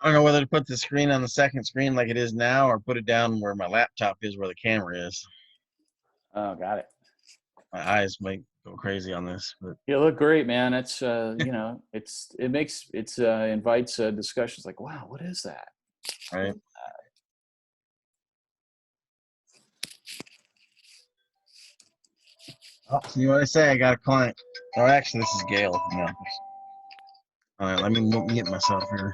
I don't know whether to put the screen on the second screen like it is now or put it down where my laptop is where the camera is. Oh, got it. My eyes might go crazy on this, but You look great, man. It's you know, it invites discussions like, wow, what is that? right. Oh, see what I say? I got a client. Oh, actually, this is Gail. No. All right, let me mute myself here.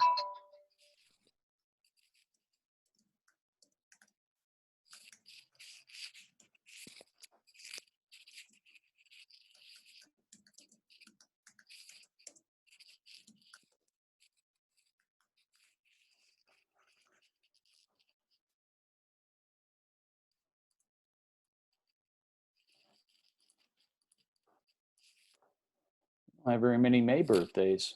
I have very many May birthdays.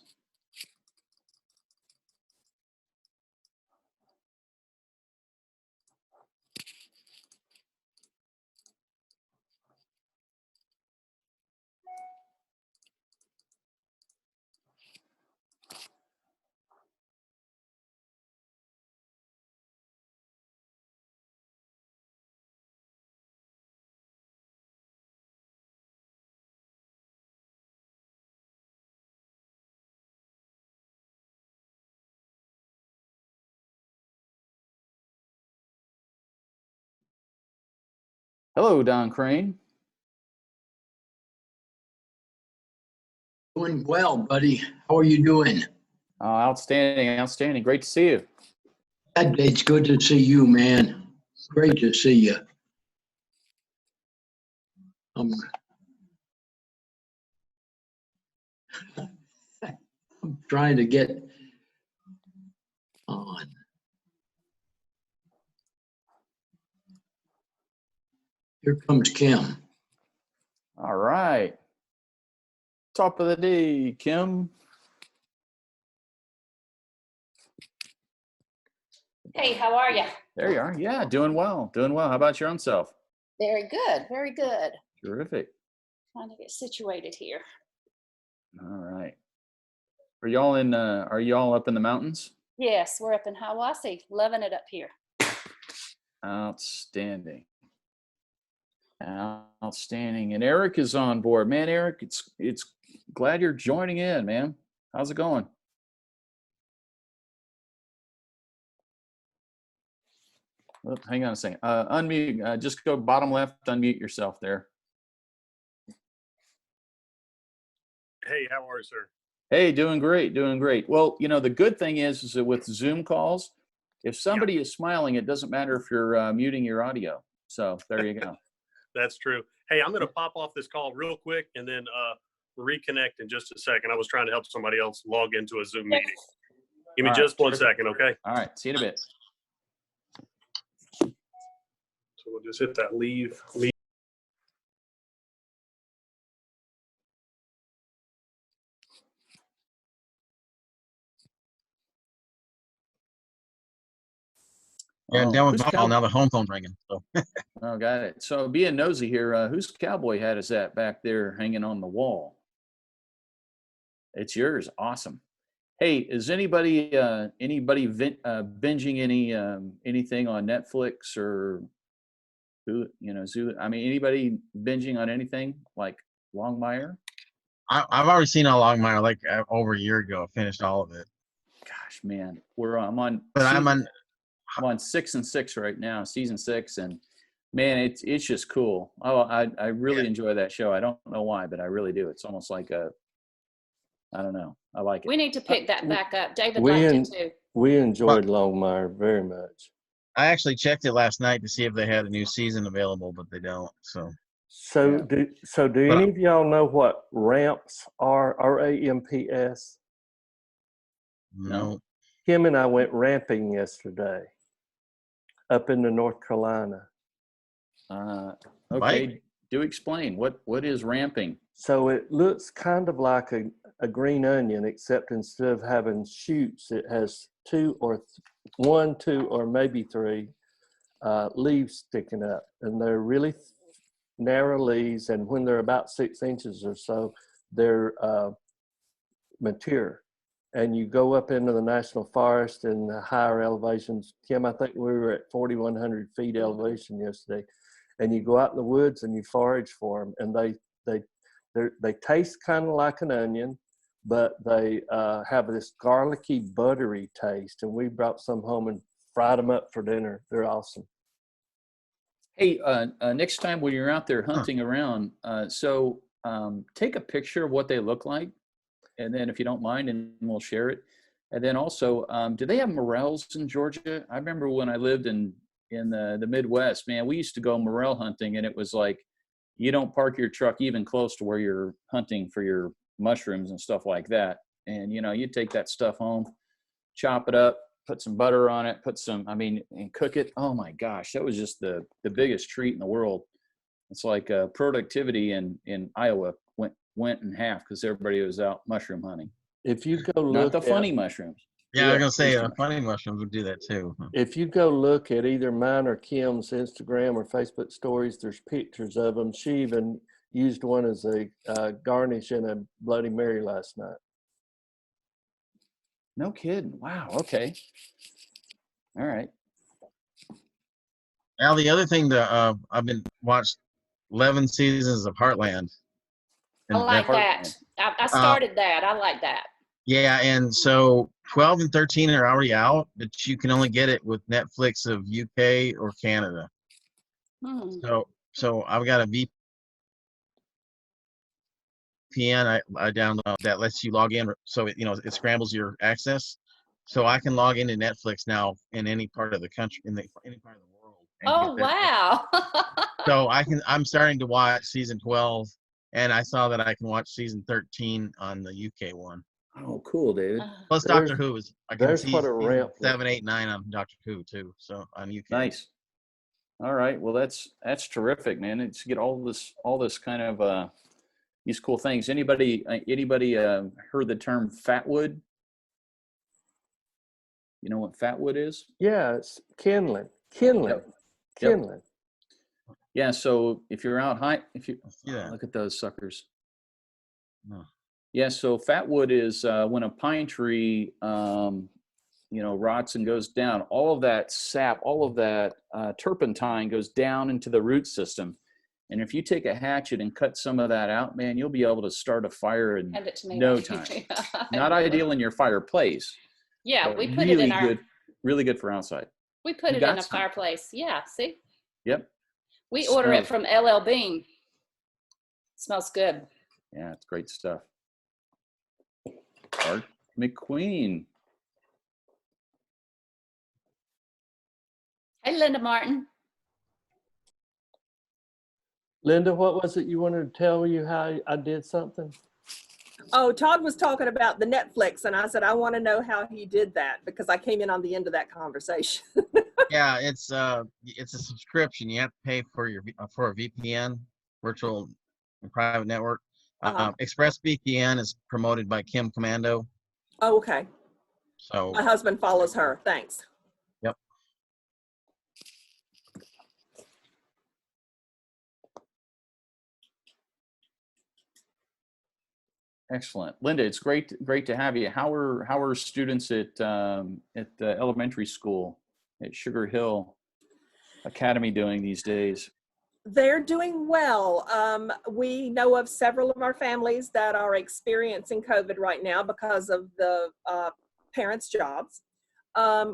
Hello, Don Crane. Doing well, buddy. How are you doing? Outstanding, outstanding. Great to see you. It's good to see you, man. Great to see you. I'm trying to get on. Here comes Kim. All right. Top of the day, Kim. Hey, how are you? There you are. Yeah, doing well. Doing well. How about your own self? Very good, very good. Terrific. Trying to get situated here. All right. Are y'all up in the mountains? Yes, we're up in Hiawassee, loving it up here. Outstanding. Outstanding. And Eric is on board. Man, Eric, it's glad you're joining in, man. How's it going? Oh, hang on a second. Unmute. Just go bottom left, unmute yourself there. Hey, how are you, sir? Hey, doing great, doing great. Well, you know, the good thing is that with Zoom calls, if somebody is smiling, it doesn't matter if you're muting your audio. So there you go. That's true. Hey, I'm going to pop off this call real quick and then reconnect in just a second. I was trying to help somebody else log into a Zoom meeting. Give me just 1 second, okay? All right. See you in a bit. So we'll just hit that leave. Yeah, down with ball. Now the home phone's ringing. So. Oh, got it. So being nosy here, whose cowboy hat is that back there hanging on the wall? It's yours. Awesome. Hey, is anybody binging anything on Netflix or who, you know, Zoo? I mean, anybody binging on anything like Longmire? I've already seen all Longmire like over a year ago. I finished all of it. Gosh, man, I'm on 6 and 6 right now, season 6, and man, it's just cool. Oh, I really enjoy that show. I don't know why, but I really do. It's almost like I don't know. I like it. We need to pick that back up. David liked it too. We enjoyed Longmire very much. I actually checked it last night to see if they had a new season available, but they don't. So do any of y'all know what ramps are? RAMPS? No. Kim and I went ramping yesterday up in North Carolina. Okay, Bike? do explain. What is ramping? So it looks kind of like a green onion, except instead of having shoots, it has 2 or 3 leaves sticking up, and they're really narrow leaves. And when they're about 6 inches or so, they're mature. and you go up into the national forest and the higher elevations. Kim, I think we were at 4,100 feet elevation yesterday, and you go out in the woods and you forage for them, and they taste kind of like an onion, but they have this garlicky, buttery taste. And we brought some home and fried them up for dinner. They're awesome. Hey, next time when you're out there hunting around, take a picture of what they look like, and then if you don't mind, and we'll share it. And then also, do they have morels in Georgia? I remember when I lived in the Midwest, man, we used to go morel hunting, and it was like, you don't park your truck even close to where you're hunting for your mushrooms and stuff like that. And, you know, you take that stuff home, chop it up, put some butter on it, and cook it. Oh my gosh, that was just the biggest treat in the world. It's like productivity in Iowa went in half because everybody was out mushroom hunting. If you go look Not the funny mushrooms. Yeah, I was gonna say funny mushrooms would do that too. If you go look at either mine or Kim's Instagram or Facebook stories, there's pictures of them. She even used one as a garnish in a Bloody Mary last night. No kidding. Wow. Okay. All right. Now the other thing that I've been watched 11 seasons of Heartland. I like that. I started that. I like that. Yeah, and so 12 and 13 are already out, but you can only get it with Netflix of UK or Canada. So I've got a VPN I download that lets you log in, so it scrambles your access, so I can log into Netflix now in any part of the country, any part of the world. Oh wow! So I'm starting to watch season 12, and I saw that I can watch season 13 on the UK one. Oh, cool, David. Plus Doctor Who is, I can see what a ramp 7, 8, 9 on Doctor Who too. So on UK. Nice. All right. Well, that's terrific, man. It's get all this kind of these cool things. Anybody heard the term fatwood? You know what fatwood is? Yeah, it's kindling. Yep. Yeah. So if you're out high, look at those suckers. No. Yeah, so fatwood is when a pine tree, rots and goes down. All of that sap, all of that turpentine goes down into the root system. And if you take a hatchet and cut some of that out, man, you'll be able to start a fire in no time. Not ideal in your fireplace. Yeah, we put really it in our. Really good for outside. We put it in a fireplace. Yeah, see. Yep. We order it from LL Bean. Smells good. Yeah, it's great stuff. Art MacQueen. Hey, Linda Martin. Linda, what was it you wanted to tell you how I did something? Oh, Todd was talking about the Netflix, and I said, I want to know how he did that because I came in on the end of that conversation. Yeah, it's a subscription. You have to pay for a VPN, virtual and private network. ExpressVPN is promoted by Kim Commando. Oh, okay. So my husband follows her. Thanks. Yep. Excellent, Linda. It's great to have you. How are students at the elementary school at Sugar Hill Academy doing these days? They're doing well. We know of several of our families that are experiencing COVID right now because of the parents' jobs.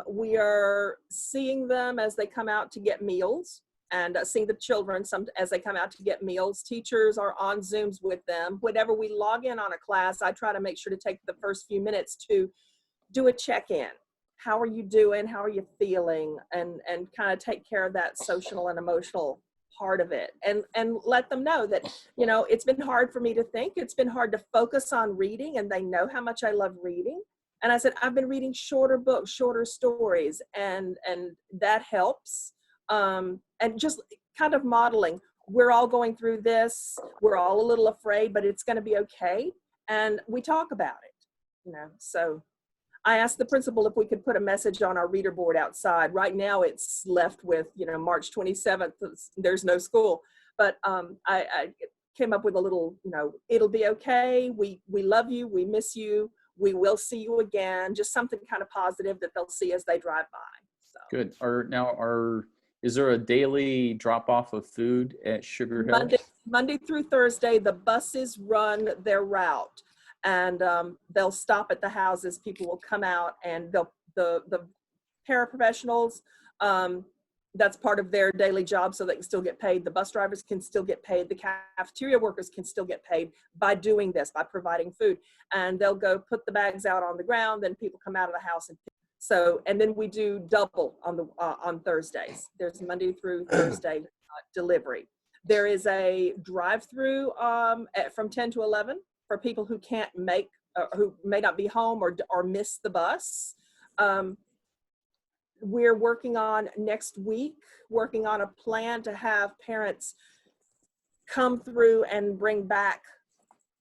We are seeing them as they come out to get meals and seeing the children as they come out to get meals. Teachers are on Zooms with them. Whenever we log in on a class, I try to make sure to take the first few minutes to do a check-in. How are you doing? How are you feeling? And kind of take care of that social and emotional part of it, and let them know that, it's been hard for me to think. It's been hard to focus on reading, and they know how much I love reading. And I said, I've been reading shorter books, shorter stories, and that helps. And just kind of modeling, we're all going through this. We're all a little afraid, but it's going to be okay. And we talk about it, so I asked the principal if we could put a message on our reader board outside. Right now it's left with, March 27th, there's no school. But I came up with a little, it'll be okay. We love you. We miss you. we will see you again, just something kind of positive that they'll see as they drive by. So. Good. Is there a daily drop off of food at Sugar Hills? Monday through Thursday, the buses run their route, and they'll stop at the houses. People will come out, and the paraprofessionals, that's part of their daily job, so they can still get paid. The bus drivers can still get paid. The cafeteria workers can still get paid by doing this, by providing food. And they'll go put the bags out on the ground, then people come out of the house and so, and then we do double on Thursdays. There's Monday through Thursday delivery. There is a drive-through from 10 to 11 for people who can't make, who may not be home or miss the bus. We're working on next week, working on a plan to have parents come through and bring back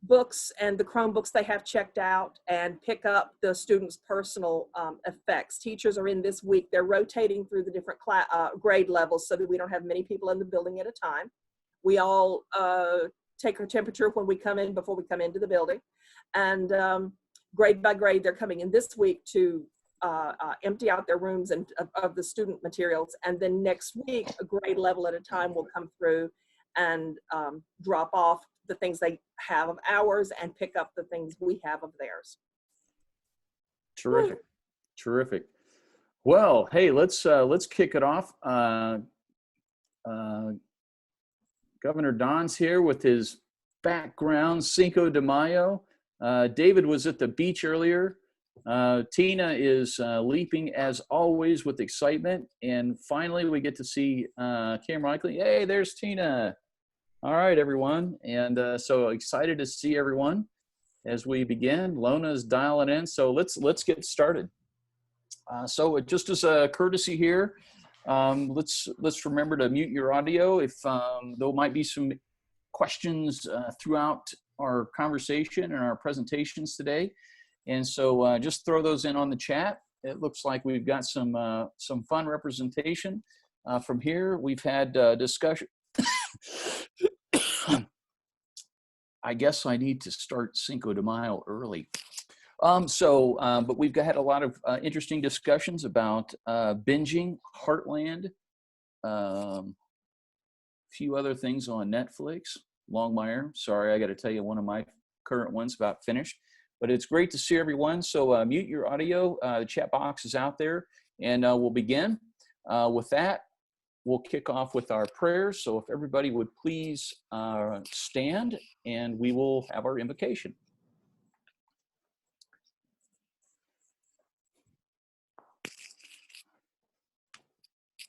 books and the Chromebooks they have checked out and pick up the students' personal effects. Teachers are in this week. They're rotating through the different grade levels so that we don't have many people in the building at a time. We all take our temperature when we come in before we come into the building. And grade by grade, they're coming in this week to empty out their rooms and of the student materials. And then next week, a grade level at a time will come through and drop off the things they have of ours and pick up the things we have of theirs. Terrific. Terrific. Well, hey, let's kick it off. Governor Don's here with his background, Cinco de Mayo. David was at the beach earlier. Tina is leaping as always with excitement. And finally, we get to see Cam Reichley. Hey, there's Tina. All right, everyone. And so excited to see everyone as we begin. Lona's dialing in. So let's get started. So just as a courtesy here, let's remember to mute your audio if there might be some questions throughout our conversation and our presentations today. And so just throw those in on the chat. It looks like we've got some fun representation from here. We've had discussion. I guess I need to start Cinco de Mayo early. But we've had a lot of interesting discussions about binging, Heartland, a few other things on Netflix, Longmire. Sorry, I got to tell you one of my current ones about finished. But it's great to see everyone. So mute your audio. The chat box is out there, and we'll begin. With that, we'll kick off with our prayers. So if everybody would please stand, and we will have our invocation.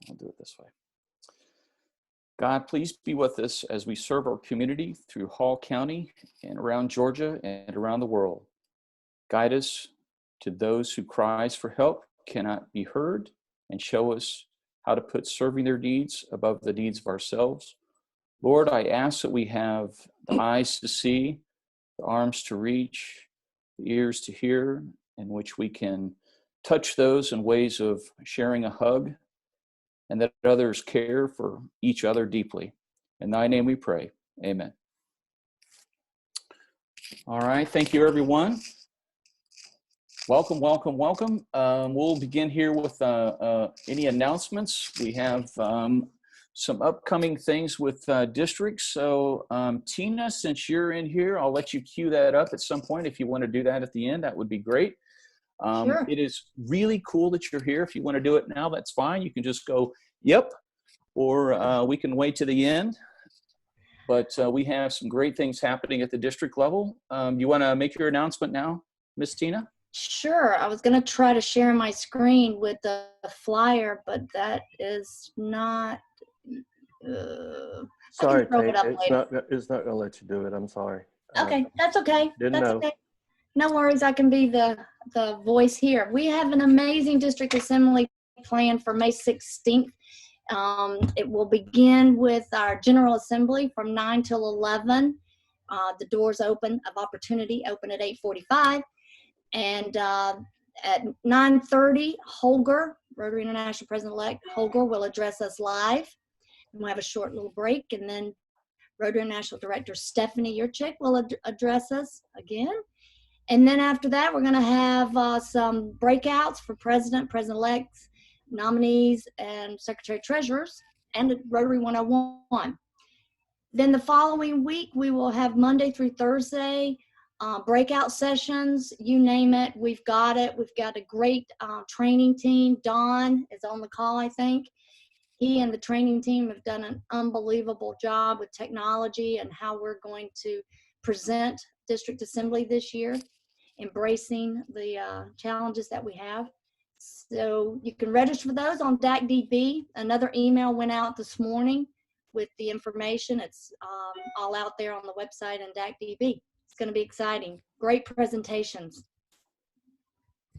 I'll do it this way. God, please be with us as we serve our community through Hall County and around Georgia and around the world. Guide us to those who cries for help cannot be heard, and show us how to put serving their needs above the needs of ourselves. Lord, I ask that we have the eyes to see, the arms to reach, the ears to hear, in which we can touch those in ways of sharing a hug, and that others care for each other deeply. In thy name we pray. Amen. All right, thank you, everyone. Welcome, welcome, welcome. We'll begin here with any announcements. We have some upcoming things with districts. So Tina, since you're in here, I'll let you cue that up at some point. If you want to do that at the end, that would be great. Sure. It is really cool that you're here. If you want to do it now, that's fine. You can just go, yep, or we can wait to the end. But we have some great things happening at the district level. You want to make your announcement now, Miss Tina? Sure. I was going to try to share my screen with the flyer, but that is not. Sorry, Tate. It's not going to let you do it. I'm sorry. Okay, that's okay. Didn't know. Okay. No worries. I can be the voice here. We have an amazing district assembly planned for May 16th. It will begin with our General Assembly from 9 till 11. The doors open of opportunity open at 8:45. And at 9:30, Holger, Rotary International President-elect Holger, will address us live. And we'll have a short little break. And then Rotary International Director Stephanie Yurchik will address us again. And then after that, we're going to have some breakouts for president, president-elects, nominees, and secretary treasurers, and Rotary 101. Then the following week, we will have Monday through Thursday breakout sessions. You name it, we've got it. We've got a great training team. Don is on the call, I think. He and the training team have done an unbelievable job with technology and how we're going to present district assembly this year, embracing the challenges that we have. So you can register for those on DACDB. Another email went out this morning with the information. It's all out there on the website and DACDB. It's going to be exciting. Great presentations.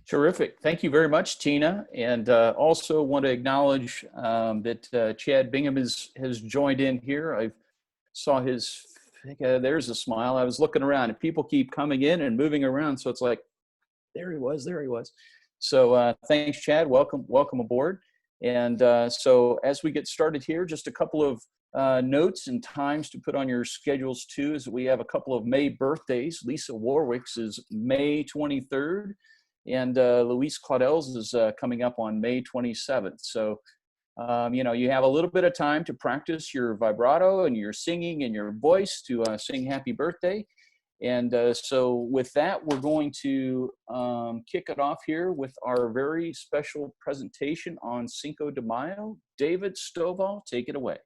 Terrific. Thank you very much, Tina. And also want to acknowledge that Chad Bingham has joined in here. I saw his, there's a smile. I was looking around and people keep coming in and moving around. So it's like, there he was. So thanks, Chad. Welcome aboard. And so as we get started here, just a couple of notes and times to put on your schedules too, is that we have a couple of May birthdays. Lisa Warwick's is May 23rd. And Luis Claudel's is coming up on May 27th. So, you have a little bit of time to practice your vibrato and your singing and your voice to sing happy birthday. And so with that, we're going to kick it off here with our very special presentation on Cinco de Mayo. David Stovall, take it away.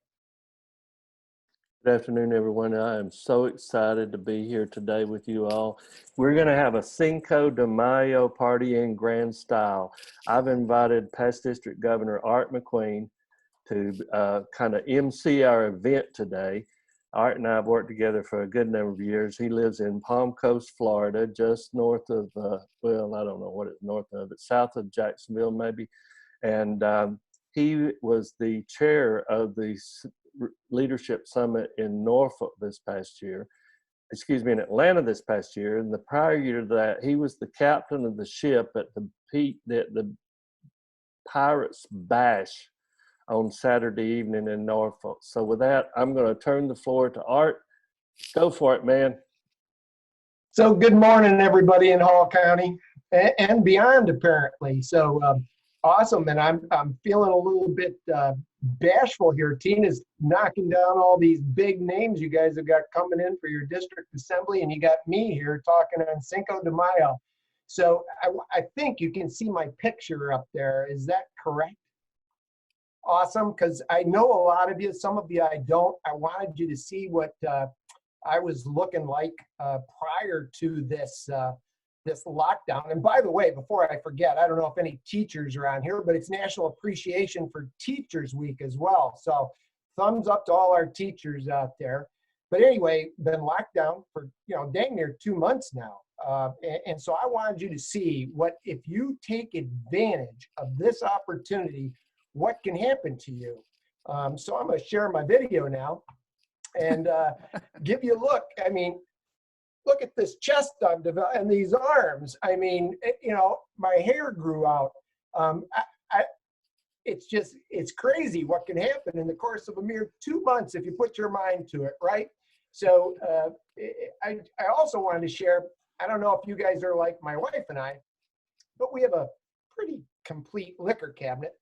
Good afternoon, everyone. I am so excited to be here today with you all. We're going to have a Cinco de Mayo party in grand style. I've invited Past District Governor Art MacQueen to kind of MC our event today. Art and I have worked together for a good number of years. He lives in Palm Coast, Florida, just north of, well, I don't know what it's north of, it's south of Jacksonville maybe. And he was the chair of the Leadership Summit in Norfolk this past year, in Atlanta this past year. And the prior year to that, he was the captain of the ship at the Pirates Bash on Saturday evening in Norfolk. So with that, I'm going to turn the floor to Art. Go for it, man. So good morning, everybody in Hall County and beyond, apparently. So awesome, and I'm feeling a little bit bashful here. Tina's knocking down all these big names you guys have got coming in for your district assembly, and you got me here talking on Cinco de Mayo. So I think you can see my picture up there. Is that correct? Awesome, because I know a lot of you, some of you I don't. I wanted you to see what I was looking like prior to this this lockdown. And by the way, before I forget, I don't know if any teachers are on here, but it's National Appreciation for Teachers Week as well. So thumbs up to all our teachers out there. But anyway, been locked down for, dang near 2 months now. And so I wanted you to see what, if you take advantage of this opportunity, what can happen to you. So I'm going to share my video now and give you a look. I mean, look at this chest I'm developing and these arms. I mean, my hair grew out. It's crazy what can happen in the course of a mere 2 months if you put your mind to it, right? So I also wanted to share, I don't know if you guys are like my wife and I, but we have a pretty complete liquor cabinet.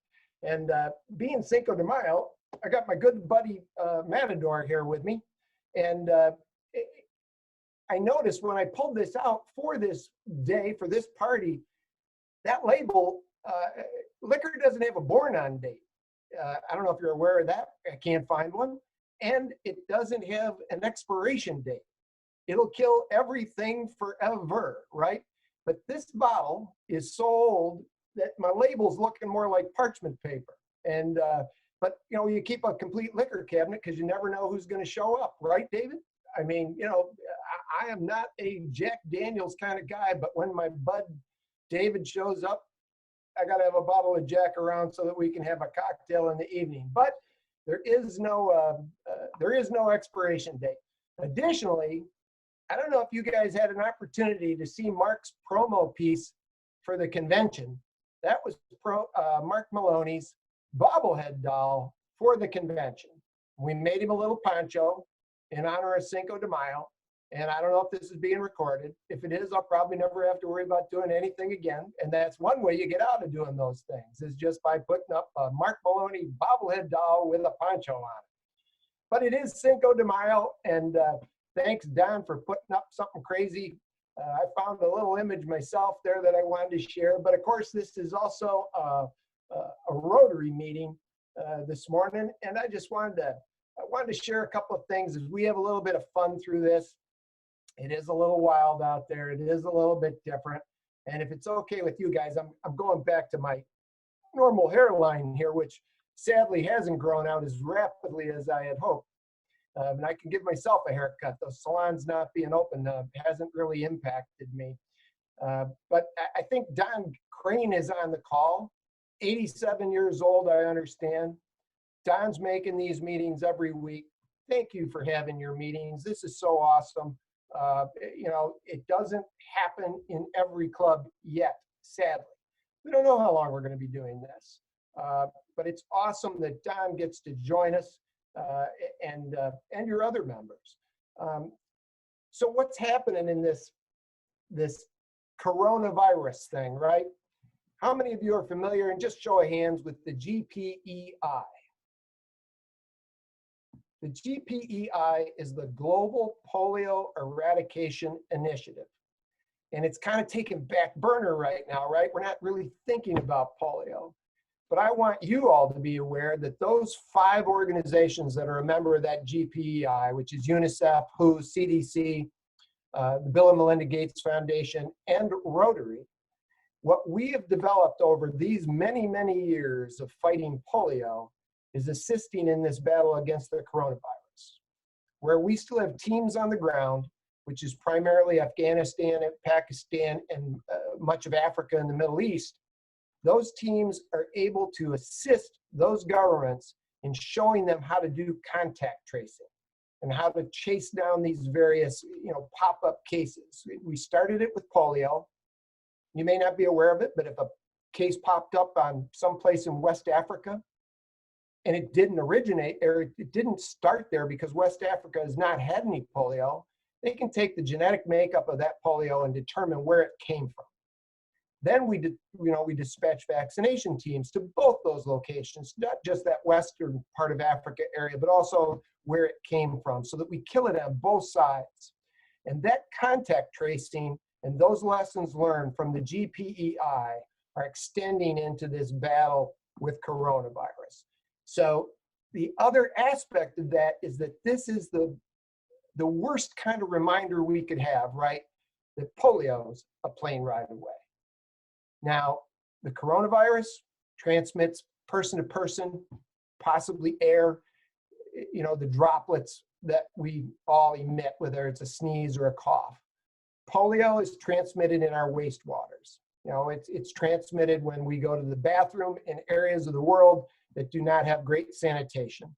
And being Cinco de Mayo, I got my good buddy Matador here with me. And I noticed when I pulled this out for this day, for this party, that label, liquor doesn't have a born on date. I don't know if you're aware of that. I can't find one. And it doesn't have an expiration date. It'll kill everything forever, right? But this bottle is so old that my label's looking more like parchment paper. And, but you keep a complete liquor cabinet because you never know who's going to show up, right, David? I mean, I am not a Jack Daniels kind of guy, but when my bud David shows up, I got to have a bottle of Jack around so that we can have a cocktail in the evening. But there is no expiration date. Additionally, I don't know if you guys had an opportunity to see Mark's promo piece for the convention. That was Mark Maloney's bobblehead doll for the convention. We made him a little poncho in honor of Cinco de Mayo. And I don't know if this is being recorded. If it is, I'll probably never have to worry about doing anything again. And that's one way you get out of doing those things, is just by putting up a Mark Maloney bobblehead doll with a poncho on it. But it is Cinco de Mayo, and thanks, Don, for putting up something crazy. I found a little image myself there that I wanted to share. But of course, this is also a Rotary meeting this morning, and I just wanted to share a couple of things as we have a little bit of fun through this. It is a little wild out there. It is a little bit different. And if it's okay with you guys, I'm going back to my normal hairline here, which sadly hasn't grown out as rapidly as I had hoped. And I can give myself a haircut. The salons not being open hasn't really impacted me. But I think Don Crane is on the call. 87 years old, I understand. Don's making these meetings every week. Thank you for having your meetings. This is so awesome. You know, it doesn't happen in every club yet, sadly. We don't know how long we're going to be doing this. But it's awesome that Don gets to join us and your other members. So what's happening in this coronavirus thing, right? How many of you are familiar, and just show of hands, with the GPEI? The GPEI is the Global Polio Eradication Initiative. And it's kind of taken back burner right now, right? We're not really thinking about polio. But I want you all to be aware that those 5 organizations that are a member of that GPEI, which is UNICEF, WHO, CDC, the Bill and Melinda Gates Foundation, and Rotary, what we have developed over these many, many years of fighting polio is assisting in this battle against the coronavirus, where we still have teams on the ground, which is primarily Afghanistan and Pakistan and much of Africa and the Middle East. Those teams are able to assist those governments in showing them how to do contact tracing and how to chase down these various, pop-up cases. We started it with polio. You may not be aware of it, but if a case popped up on someplace in West Africa, and it didn't originate, or it didn't start there because West Africa has not had any polio, they can take the genetic makeup of that polio and determine where it came from. Then we dispatch vaccination teams to both those locations, not just that western part of Africa area, but also where it came from, so that we kill it on both sides. And that contact tracing and those lessons learned from the GPEI are extending into this battle with coronavirus. So the other aspect of that is that this is the worst kind of reminder we could have, right? That polio's a plane ride away. Now, the coronavirus transmits person to person, possibly air, the droplets that we all emit, whether it's a sneeze or a cough. Polio is transmitted in our wastewaters. It's transmitted when we go to the bathroom in areas of the world that do not have great sanitation.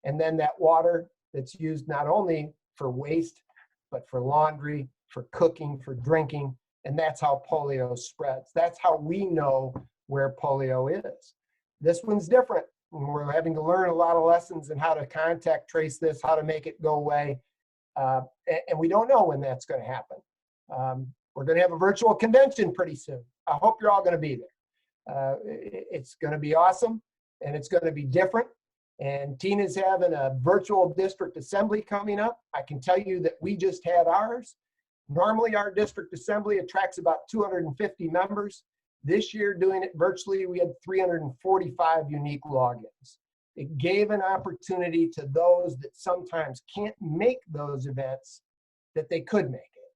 And then that water that's used not only for waste, but for laundry, for cooking, for drinking, and that's how polio spreads. That's how we know where polio is. This one's different. We're having to learn a lot of lessons in how to contact trace this, how to make it go away. And we don't know when that's going to happen. We're going to have a virtual convention pretty soon. I hope you're all going to be there. It's going to be awesome, and it's going to be different. And Tina's having a virtual district assembly coming up. I can tell you that we just had ours. Normally, our district assembly attracts about 250 members. This year, doing it virtually, we had 345 unique logins. It gave an opportunity to those that sometimes can't make those events that they could make it.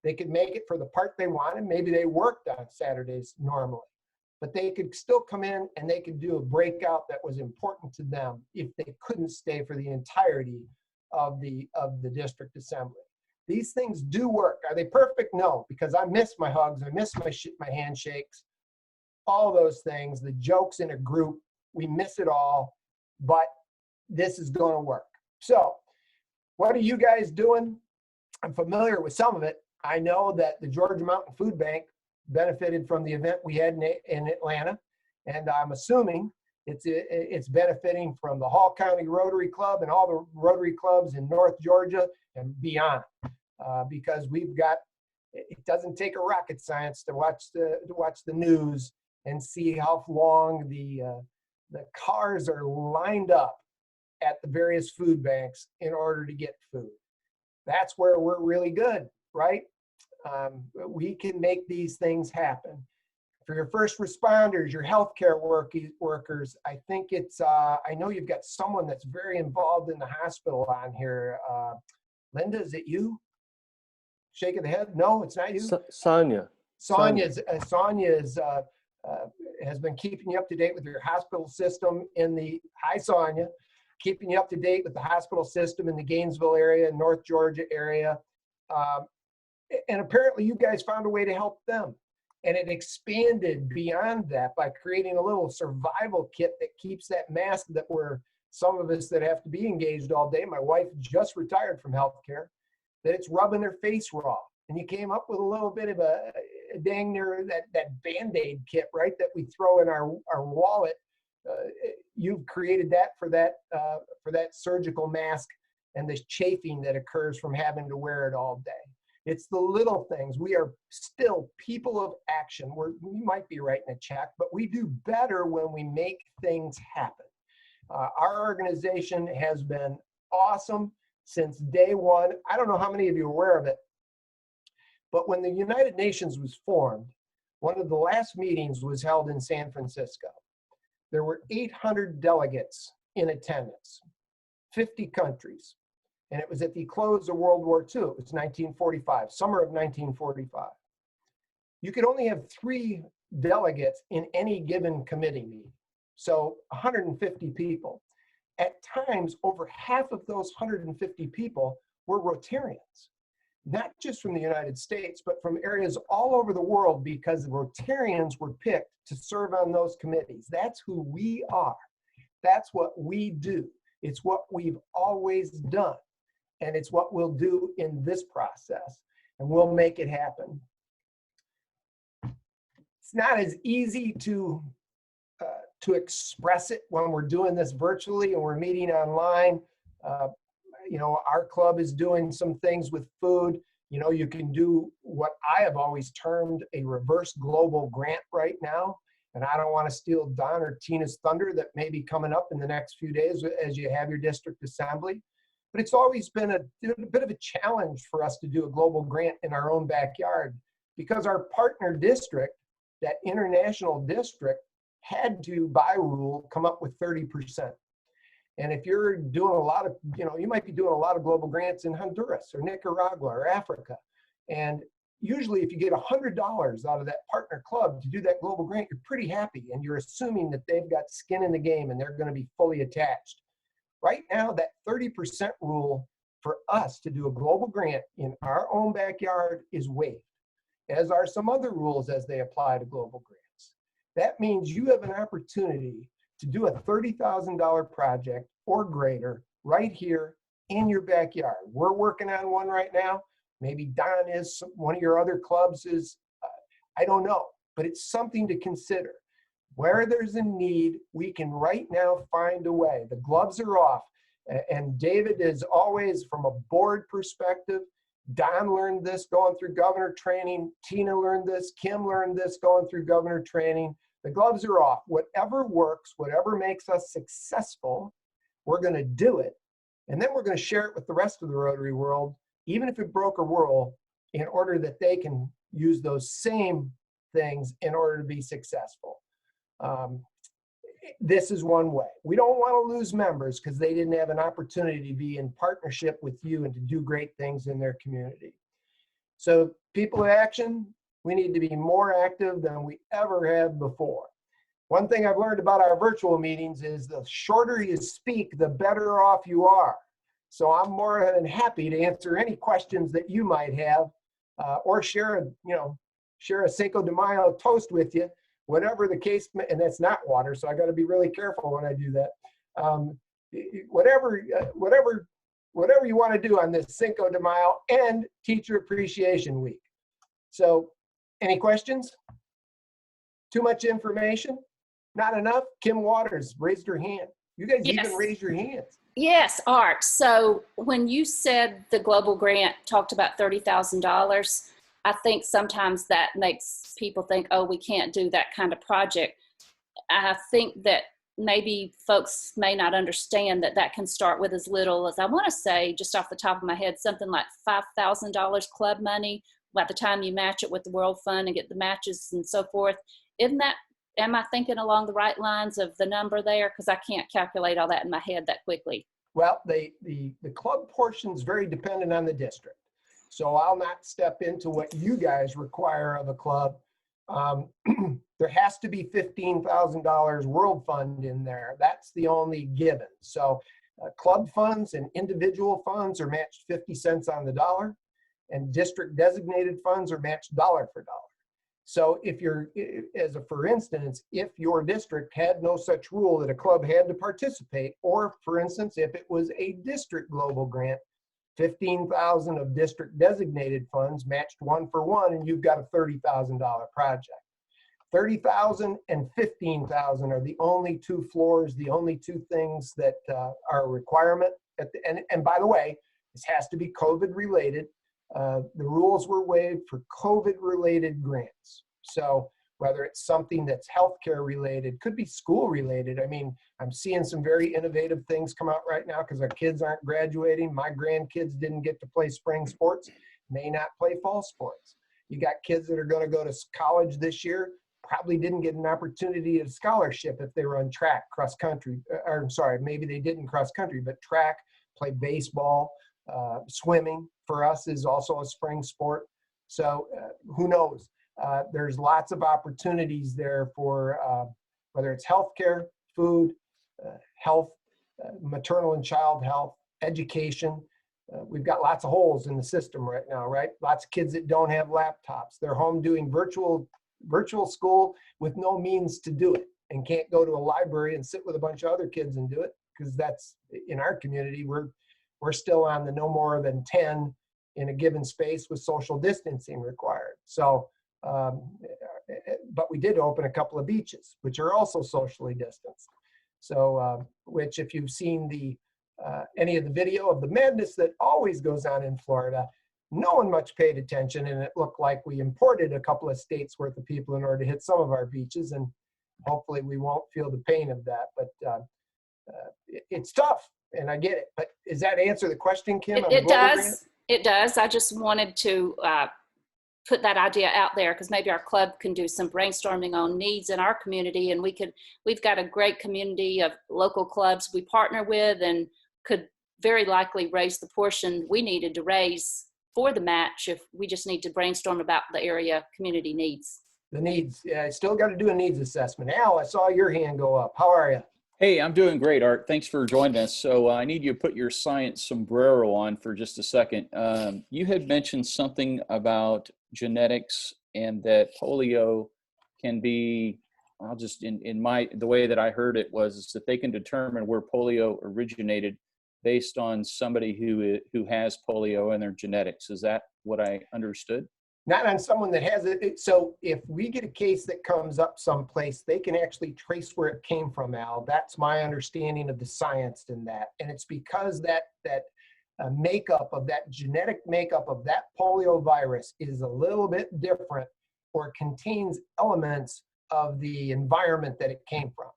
They could make it for the part they wanted. Maybe they worked on Saturdays normally, but they could still come in and they could do a breakout that was important to them if they couldn't stay for the entirety of the district assembly. These things do work. Are they perfect? No, because I miss my hugs. I miss my handshakes, all those things, the jokes in a group. We miss it all, but this is going to work. So what are you guys doing? I'm familiar with some of it. I know that the Georgia Mountain Food Bank benefited from the event we had in Atlanta, and I'm assuming it's benefiting from the Hall County Rotary Club and all the Rotary clubs in North Georgia and beyond. because it doesn't take a rocket science to watch the news and see how long the cars are lined up at the various food banks in order to get food. That's where we're really good, right? We can make these things happen. For your first responders, your healthcare workers, I think I know you've got someone that's very involved in the hospital on here. Linda, is it you? Shaking the head? No, it's not you. Sonia. Sonia has been keeping you up to date with your hospital system hi Sonia, keeping you up to date with the hospital system in the Gainesville area, North Georgia area. And apparently you guys found a way to help them. And it expanded beyond that by creating a little survival kit that keeps that mask that some of us that have to be engaged all day. My wife just retired from healthcare, that it's rubbing their face raw. And you came up with a little bit of a dang near that Band-Aid kit, right, that we throw in our wallet. You've created that for that surgical mask and the chafing that occurs from having to wear it all day. It's the little things. We are still people of action. We might be writing a check, but we do better when we make things happen. Our organization has been awesome since day one. I don't know how many of you are aware of it, but when the United Nations was formed, one of the last meetings was held in San Francisco. There were 800 delegates in attendance, 50 countries. And it was at the close of World War II. It was 1945, summer of 1945. You could only have 3 delegates in any given committee meeting. So 150 people. At times, over half of those 150 people were Rotarians. Not just from the United States, but from areas all over the world, because Rotarians were picked to serve on those committees. That's who we are. That's what we do. It's what we've always done. And it's what we'll do in this process, and we'll make it happen. It's not as easy to express it when we're doing this virtually and we're meeting online. Our club is doing some things with food. You can do what I have always termed a reverse global grant right now. And I don't want to steal Don or Tina's thunder that may be coming up in the next few days as you have your district assembly. But it's always been a bit of a challenge for us to do a global grant in our own backyard, because our partner district, that international district, had to, by rule, come up with 30%. And if you're doing a lot of, you might be doing a lot of global grants in Honduras or Nicaragua or Africa. And usually if you get $100 out of that partner club to do that global grant, you're pretty happy. And you're assuming that they've got skin in the game and they're going to be fully attached. Right now, that 30% rule for us to do a global grant in our own backyard is waived, as are some other rules as they apply to global grants. That means you have an opportunity to do a $30,000 project or greater right here in your backyard. We're working on one right now. Maybe Don is, one of your other clubs is, I don't know, but it's something to consider. Where there's a need, we can right now find a way. The gloves are off. And David is always, from a board perspective, Don learned this going through governor training. Tina learned this. Kim learned this going through governor training. The gloves are off. Whatever works, whatever makes us successful, we're going to do it. And then we're going to share it with the rest of the Rotary world, even if it broke a rule, in order that they can use those same things in order to be successful. This is one way. We don't want to lose members because they didn't have an opportunity to be in partnership with you and to do great things in their community. So people of action, we need to be more active than we ever have before. One thing I've learned about our virtual meetings is the shorter you speak, the better off you are. So I'm more than happy to answer any questions that you might have, or share a Cinco De Mayo toast with you. Whatever the case, and that's not water, so I got to be really careful when I do that. Whatever you want to do on this Cinco de Mayo and Teacher Appreciation Week. So, any questions? Too much information? Not enough? Kim Waters raised her hand. You guys even raised your hands. Yes, Art. So when you said the global grant talked about $30,000, I think sometimes that makes people think, oh, we can't do that kind of project. I think that maybe folks may not understand that that can start with as little as, I want to say, just off the top of my head, something like $5,000 club money by the time you match it with the World Fund and get the matches and so forth. Isn't that, am I thinking along the right lines of the number there? Because I can't calculate all that in my head that quickly. Well, the club portion is very dependent on the district. So I'll not step into what you guys require of a club. There has to be $15,000 World Fund in there. That's the only given. So club funds and individual funds are matched 50 cents on the dollar, and district designated funds are matched dollar for dollar. So if you're, for instance, if your district had no such rule that a club had to participate, or for instance, if it was a district global grant, 15,000 of district designated funds matched 1-for-1, and you've got a $30,000 project. 30,000 and 15,000 are the only two floors, the only two things that are a requirement. And by the way, this has to be COVID related. The rules were waived for COVID related grants. So whether it's something that's healthcare related, could be school related. I mean, I'm seeing some very innovative things come out right now because our kids aren't graduating. My grandkids didn't get to play spring sports, may not play fall sports. You got kids that are going to go to college this year, probably didn't get an opportunity at a scholarship if they were on track, cross country, or I'm sorry, maybe they didn't cross country, but track, play baseball, swimming for us is also a spring sport. So who knows? There's lots of opportunities there for whether it's healthcare, food, health, maternal and child health, education. We've got lots of holes in the system right now, right? Lots of kids that don't have laptops. They're home doing virtual school with no means to do it, and can't go to a library and sit with a bunch of other kids and do it, because that's, in our community, we're still on the no more than 10 in a given space with social distancing required. So, but we did open a couple of beaches, which are also socially distanced. So, which if you've seen any of the video of the madness that always goes on in Florida, no one much paid attention, and it looked like we imported a couple of states worth of people in order to hit some of our beaches, and hopefully we won't feel the pain of that. But it's tough, and I get it. But does that answer the question, Kim? It does. It does. I just wanted to put that idea out there because maybe our club can do some brainstorming on needs in our community, and we've got a great community of local clubs we partner with, and could very likely raise the portion we needed to raise for the match if we just need to brainstorm about the area community needs. The needs, yeah, I still got to do a needs assessment. Al, I saw your hand go up. How are you? Hey, I'm doing great, Art. Thanks for joining us. So I need you to put your science sombrero on for just a second. You had mentioned something about genetics and that polio can be, I'll just, the way that I heard it was that they can determine where polio originated based on somebody who has polio and their genetics. Is that what I understood? Not on someone that has it. So if we get a case that comes up someplace, they can actually trace where it came from, Al. That's my understanding of the science in that. And it's because that makeup of that genetic makeup of that polio virus is a little bit different, or contains elements of the environment that it came from.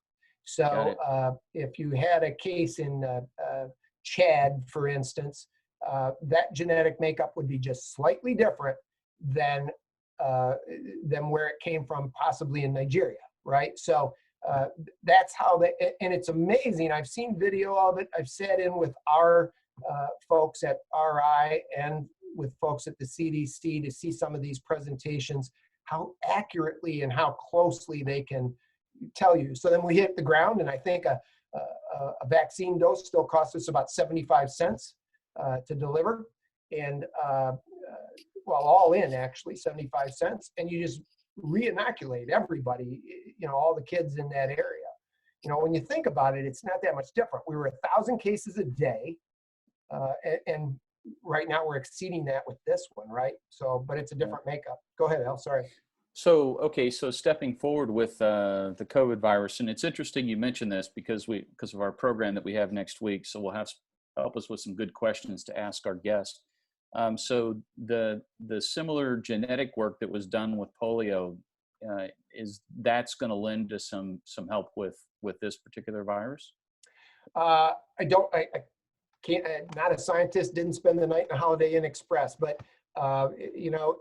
So if you had a case in Chad, for instance, that genetic makeup would be just slightly different than where it came from, possibly in Nigeria, right? So that's how and it's amazing. I've seen video of it. I've sat in with our folks at RI and with folks at the CDC to see some of these presentations, how accurately and how closely they can tell you. So then we hit the ground, and I think a vaccine dose still costs us about 75 cents to deliver. And well, all in actually 75 cents. And you just re-inoculate everybody, all the kids in that area. When you think about it, it's not that much different. We were 1,000 cases a day. And right now we're exceeding that with this one, right? So, but it's a different makeup. Go ahead, Al, sorry. So, okay, so stepping forward with the COVID virus, and it's interesting you mentioned this because of our program that we have next week. So we'll have help us with some good questions to ask our guests. So the similar genetic work that was done with polio, that's going to lend to some help with this particular virus? I can't, not a scientist, didn't spend the night in a Holiday Inn Express, but you know,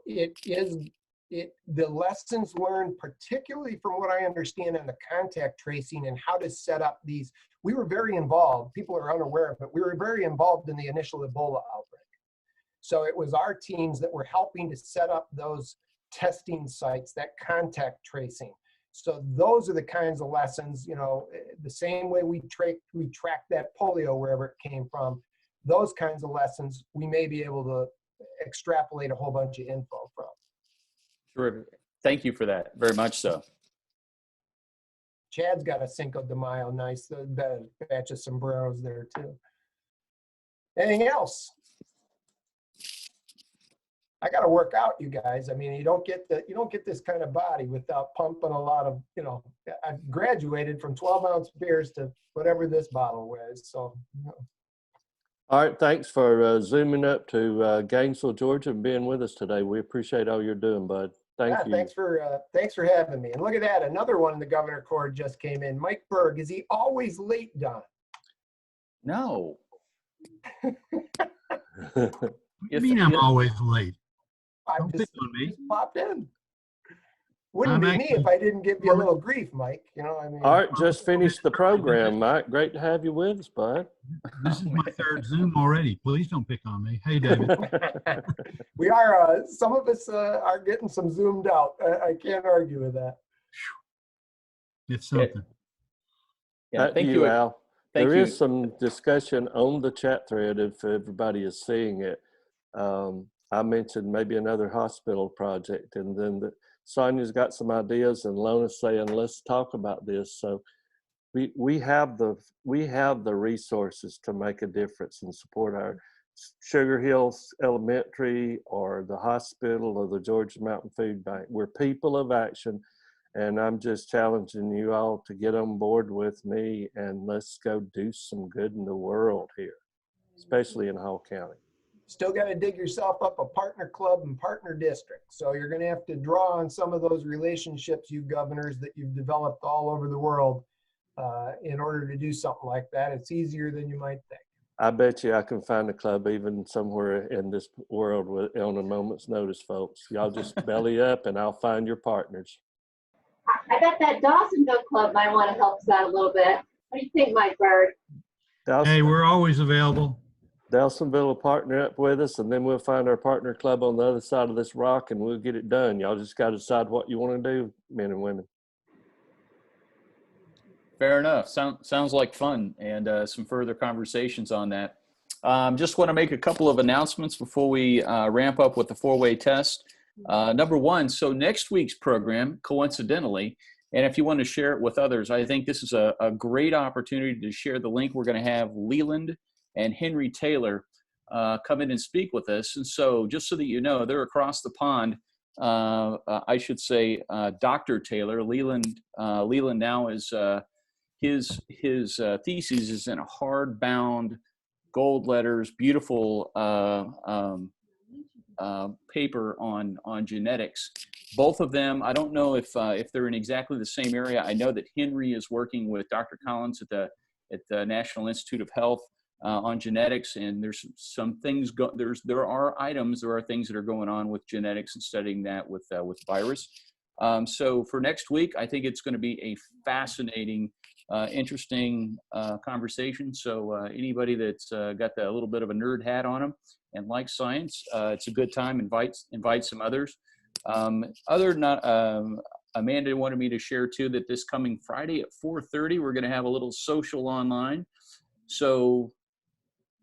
the lessons learned, particularly from what I understand on the contact tracing and how to set up these, we were very involved. People are unaware, but we were very involved in the initial Ebola outbreak. So it was our teams that were helping to set up those testing sites, that contact tracing. So those are the kinds of lessons, you know, the same way we track that polio wherever it came from, those kinds of lessons we may be able to extrapolate a whole bunch of info from. Terrific. Thank you for that, very much so. Chad's got a Cinco de Mayo, nice batch of sombreros there too. Anything else? I got to work out, you guys. I mean, you don't get this kind of body without pumping a lot of, you know, I've graduated from 12-ounce beers to whatever this bottle weighs. So, you know. All right, thanks for zooming up to Gainesville, Georgia, and being with us today. We appreciate all you're doing, bud. Thank you. Thanks for having me. And look at that, another one in the Governor Cord just came in. Mike Berg, is he always late, Don? No. What do you mean I'm always late? Don't pick on me. Just popped in. Wouldn't be me if I didn't give you a little grief, Mike. You know, I mean. Art just finished the program, Mike. Great to have you with us, bud. This is my third Zoom already. Please don't pick on me. Hey, David. We are, some of us are getting some zoomed out. I can't argue with that. It's something. Yeah, thank you, Al. There is some discussion on the chat thread if everybody is seeing it. I mentioned maybe another hospital project, and then Sonia's got some ideas, and Lona's saying, let's talk about this. So we have the resources to make a difference and support our Sugar Hills Elementary or the hospital or the Georgia Mountain Food Bank. We're people of action, and I'm just challenging you all to get on board with me, and let's go do some good in the world here, especially in Hall County. Still got to dig yourself up a partner club and partner district. So you're going to have to draw on some of those relationships, you governors, that you've developed all over the world in order to do something like that. It's easier than you might think. I bet you I can find a club even somewhere in this world on a moment's notice, folks. Y'all just belly up and I'll find your partners. I bet that Dawsonville Club might want to help us out a little bit. What do you think, Mike Bird? Hey, we're always available. Delsonville will partner up with us, and then we'll find our partner club on the other side of this rock, and we'll get it done. Y'all just got to decide what you want to do, men and women. Fair enough. Sounds like fun, and some further conversations on that. Just want to make a couple of announcements before we ramp up with the four-way test. Number one, so next week's program, coincidentally, and if you want to share it with others, I think this is a great opportunity to share the link. We're going to have Leland and Henry Taylor come in and speak with us. And so just so that you know, they're across the pond. I should say Dr. Taylor. Leland now is his thesis is in a hardbound, gold letters, beautiful paper on genetics. Both of them, I don't know if they're in exactly the same area. I know that Henry is working with Dr. Collins at the National Institute of Health on genetics, and there's some things there are things that are going on with genetics and studying that with virus. So for next week, I think it's going to be a fascinating, interesting conversation. So anybody that's got a little bit of a nerd hat on them and likes science, it's a good time. Invite some others. Other than that, Amanda wanted me to share too that this coming Friday at 4:30, we're going to have a little social online. So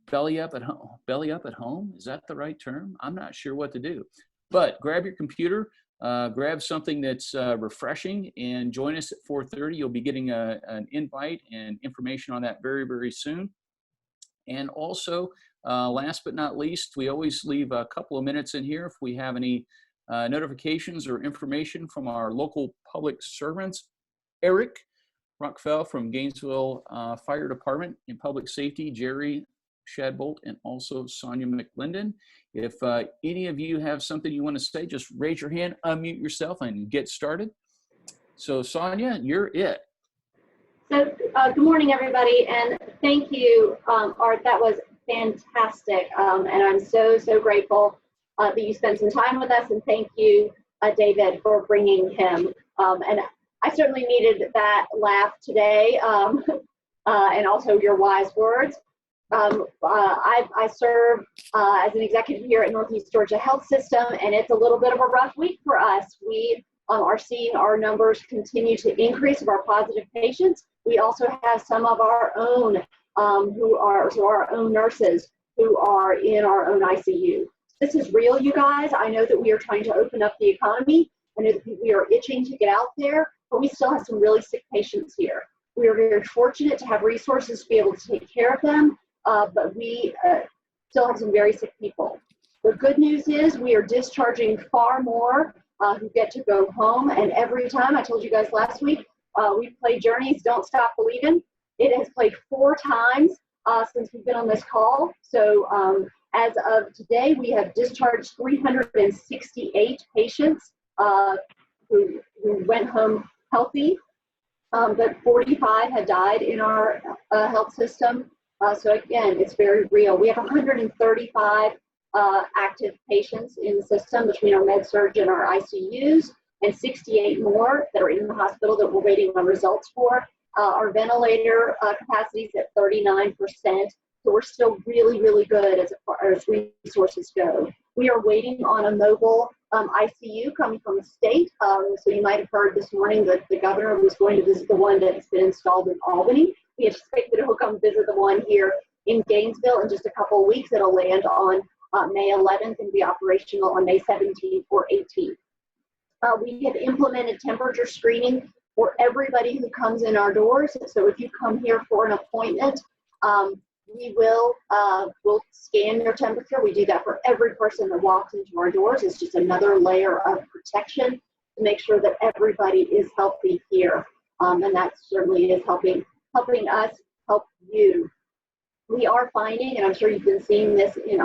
belly up at home, is that the right term? I'm not sure what to do, but grab your computer, grab something that's refreshing, and join us at 4:30. You'll be getting an invite and information on that very, very soon. And also, last but not least, we always leave a couple of minutes in here if we have any Notifications or information from our local public servants. Eric Rockfell from Gainesville Fire Department and Public Safety, Jerry Shadbolt, and also Sonia McLendon. If any of you have something you want to say, just raise your hand, unmute yourself, and get started. So Sonia, you're it. So good morning, everybody, and thank you, Art. That was fantastic, and I'm so grateful that you spent some time with us, and thank you, David, for bringing him. And I certainly needed that laugh today, and also your wise words. I serve as an executive here at Northeast Georgia Health System, and it's a little bit of a rough week for us. We are seeing our numbers continue to increase of our positive patients. We also have some of our own our own nurses who are in our own ICU. This is real, you guys. I know that we are trying to open up the economy. I know that we are itching to get out there, but we still have some really sick patients here. We are very fortunate to have resources to be able to take care of them, but we still have some very sick people. The good news is we are discharging far more who get to go home, and every time, I told you guys last week, we play Journey's Don't Stop Believin'. It has played 4 times since we've been on this call. So as of today, we have discharged 368 patients who went home healthy, but 45 had died in our health system. So again, it's very real. We have 135 active patients in the system between our med-surg and our ICUs, and 68 more that are in the hospital that we're waiting on results for. Our ventilator capacity is at 39%, so we're still really good as far as resources go. We are waiting on a mobile ICU coming from the state. So you might have heard this morning that the governor was going to visit the one that's been installed in Albany. We expect that he'll come visit the one here in Gainesville in just a couple of weeks. It'll land on May 11th and be operational on May 17th or 18th. We have implemented temperature screening for everybody who comes in our doors. So if you come here for an appointment, we will we'll scan your temperature. We do that for every person that walks into our doors. It's just another layer of protection to make sure that everybody is healthy here. And that certainly is helping us help you. We are finding, and I'm sure you've been seeing this in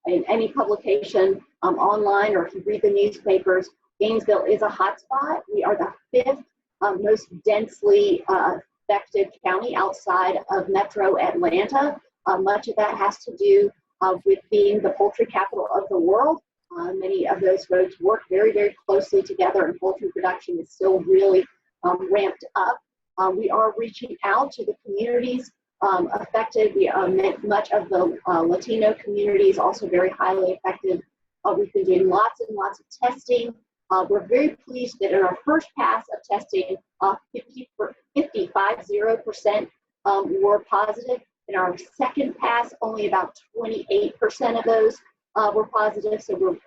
any publication online, or if you read the newspapers, Gainesville is a hotspot. We are the 5th most densely affected county outside of Metro Atlanta. Much of that has to do with being the poultry capital of the world. Many of those folks work very closely together, and poultry production is still really ramped up. We are reaching out to the communities affected. Much of the Latino community is also very highly affected. We've been doing lots and lots of testing. We're very pleased that in our first pass of testing, 50% were positive. In our second pass, only about 28% of those were positive. So we're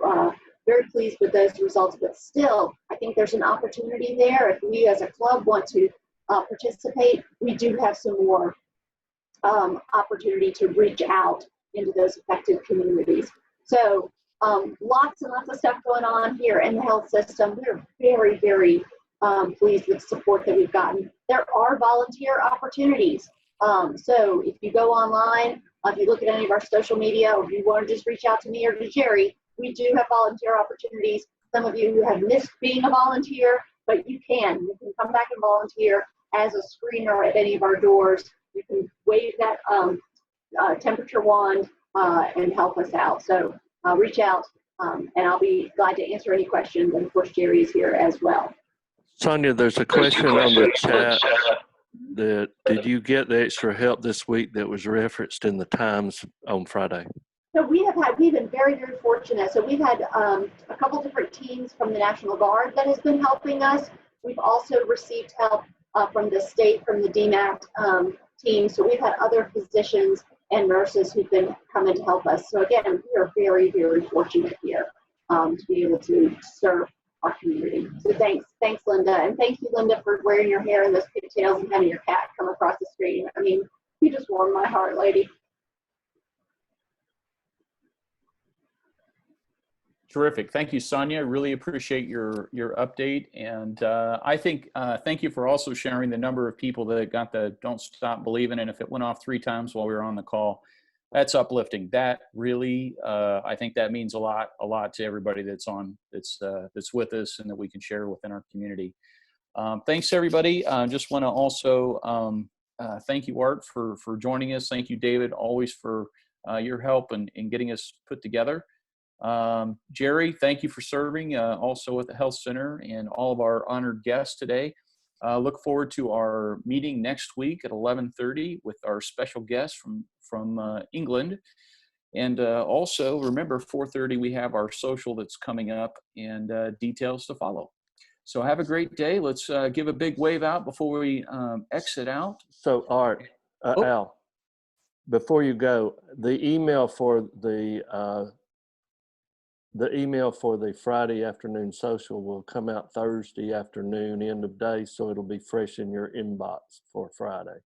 very pleased with those results. But still, I think there's an opportunity there. If we as a club want to participate, we do have some more opportunity to reach out into those affected communities. So lots and lots of stuff going on here in the health system. We're very pleased with the support that we've gotten. There are volunteer opportunities. So if you go online, if you look at any of our social media, or if you want to just reach out to me or to Jerry, we do have volunteer opportunities. Some of you who have missed being a volunteer, but you can come back and volunteer as a screener at any of our doors. You can wave that temperature wand and help us out. So reach out, and I'll be glad to answer any questions. And of course, Jerry is here as well. Sonia, there's a question on the chat. Did you get the extra help this week that was referenced in the Times on Friday? So we've been very fortunate. So we've had a couple different teams from the National Guard that has been helping us. We've also received help from the state, from the DMACC team. So we've had other physicians and nurses who've been coming to help us. So again, we are very fortunate here to be able to serve our community. So thanks Linda, and thank you, Linda, for wearing your hair in those pigtails and having your cat come across the screen. I mean, you just warmed my heart, lady. Terrific. Thank you, Sonia. Really appreciate your update. And I think, thank you for also sharing the number of people that got the Don't Stop Believing. And if it went off 3 times while we were on the call, that's uplifting. That really, I think that means a lot to everybody that's on, that's with us and that we can share within our community. Thanks, everybody. Just want to also thank you, Art, for joining us. Thank you, David, always for your help in getting us put together. Jerry, thank you for serving also at the Health Center, and all of our honored guests today. Look forward to our meeting next week at 11:30 with our special guest from England. And also remember, 4:30 we have our social that's coming up, and details to follow. So have a great day. Let's give a big wave out before we exit out. So Art, Al, before you go, the email for the Friday afternoon social will come out Thursday afternoon, end of day, so it'll be fresh in your inbox for Friday.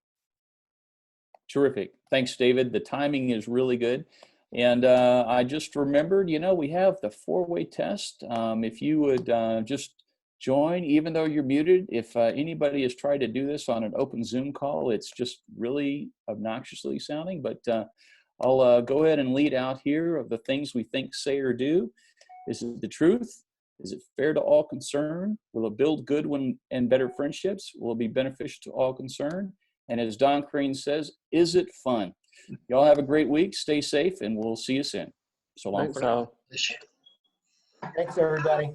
Terrific. Thanks, David. The timing is really good. And I just remembered, we have the 4-way test. If you would just join, even though you're muted. If anybody has tried to do this on an open Zoom call, it's just really obnoxiously sounding, but I'll go ahead and lead out here of the things we think, say, or do. Is it the truth? Is it fair to all concerned? Will it build good and better friendships? Will it be beneficial to all concerned? And as Don Crane says, is it fun? Y'all have a great week. Stay safe, and we'll see you soon. So long. Thanks, Al. Thanks, everybody.